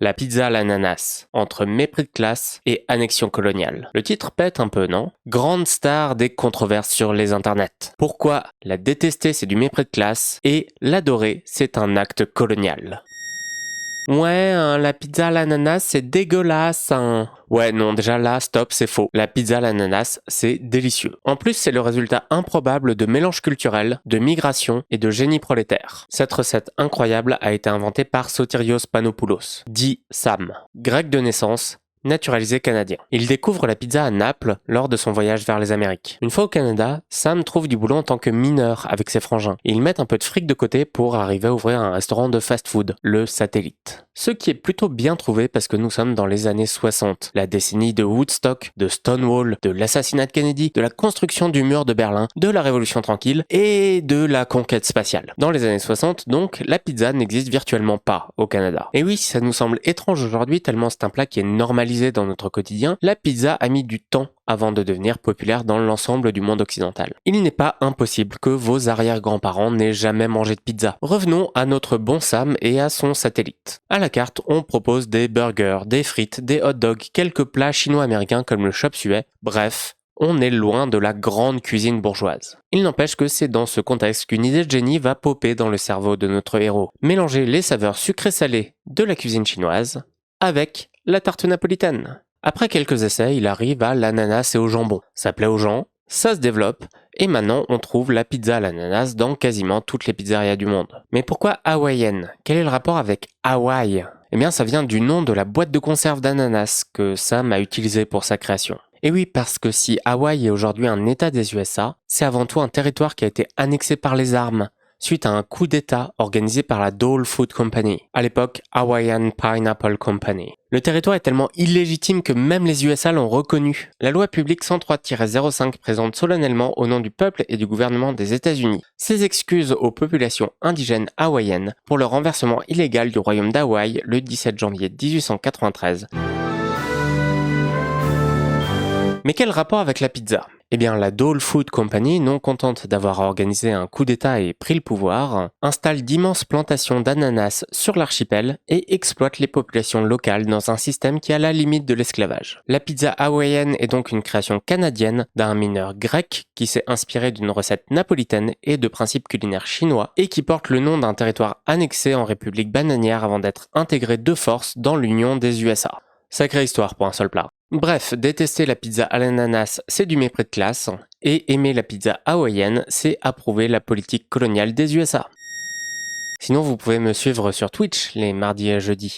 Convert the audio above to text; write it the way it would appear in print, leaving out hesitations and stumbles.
La pizza à l'ananas, entre mépris de classe et annexion coloniale. Le titre pète un peu, non? Grande star des controverses sur les internets. Pourquoi la détester c'est du mépris de classe et l'adorer c'est un acte colonial? Ouais, la pizza à l'ananas, c'est dégueulasse, hein. Ouais, non, déjà là, stop, c'est faux. La pizza à l'ananas, c'est délicieux. En plus, c'est le résultat improbable de mélanges culturels, de migration et de génie prolétaire. Cette recette incroyable a été inventée par Sotirios Panopoulos, dit Sam, grec de naissance, naturalisé canadien. Il découvre la pizza à Naples lors de son voyage vers les Amériques. Une fois au Canada, Sam trouve du boulot en tant que mineur avec ses frangins. Ils mettent un peu de fric de côté pour arriver à ouvrir un restaurant de fast-food, le Satellite. Ce qui est plutôt bien trouvé parce que nous sommes dans les années 60, la décennie de Woodstock, de Stonewall, de l'assassinat de Kennedy, de la construction du mur de Berlin, de la Révolution tranquille et de la conquête spatiale. Dans les années 60, donc, la pizza n'existe virtuellement pas au Canada. Et oui, ça nous semble étrange aujourd'hui tellement c'est un plat qui est normalisé dans notre quotidien, la pizza a mis du temps avant de devenir populaire dans l'ensemble du monde occidental. Il n'est pas impossible que vos arrière-grands-parents n'aient jamais mangé de pizza. Revenons à notre bon Sam et à son satellite. À la carte, on propose des burgers, des frites, des hot dogs, quelques plats chino-américains comme le chop suey, bref, on est loin de la grande cuisine bourgeoise. Il n'empêche que c'est dans ce contexte qu'une idée de génie va popper dans le cerveau de notre héros. Mélanger les saveurs sucrées-salées de la cuisine chinoise avec la tarte napolitaine. Après quelques essais, il arrive à l'ananas et au jambon. Ça plaît aux gens, ça se développe, et maintenant on trouve la pizza à l'ananas dans quasiment toutes les pizzerias du monde. Mais pourquoi hawaïenne? Quel est le rapport avec Hawaï? Eh bien ça vient du nom de la boîte de conserve d'ananas que Sam a utilisé pour sa création. Et oui, parce que si Hawaï est aujourd'hui un état des USA, c'est avant tout un territoire qui a été annexé par les armes, suite à un coup d'État organisé par la Dole Food Company, à l'époque Hawaiian Pineapple Company. Le territoire est tellement illégitime que même les USA l'ont reconnu. La loi publique 103-05 présente solennellement au nom du peuple et du gouvernement des États-Unis ses excuses aux populations indigènes hawaïennes pour le renversement illégal du royaume d'Hawaï le 17 janvier 1893. Mais quel rapport avec la pizza? Eh bien, la Dole Food Company, non contente d'avoir organisé un coup d'État et pris le pouvoir, installe d'immenses plantations d'ananas sur l'archipel et exploite les populations locales dans un système qui est à la limite de l'esclavage. La pizza hawaïenne est donc une création canadienne d'un mineur grec qui s'est inspiré d'une recette napolitaine et de principes culinaires chinois et qui porte le nom d'un territoire annexé en République bananière avant d'être intégré de force dans l'Union des USA. Sacrée histoire pour un seul plat. Bref, détester la pizza à l'ananas, c'est du mépris de classe, et aimer la pizza hawaïenne, c'est approuver la politique coloniale des USA. Sinon, vous pouvez me suivre sur Twitch les mardis et jeudis.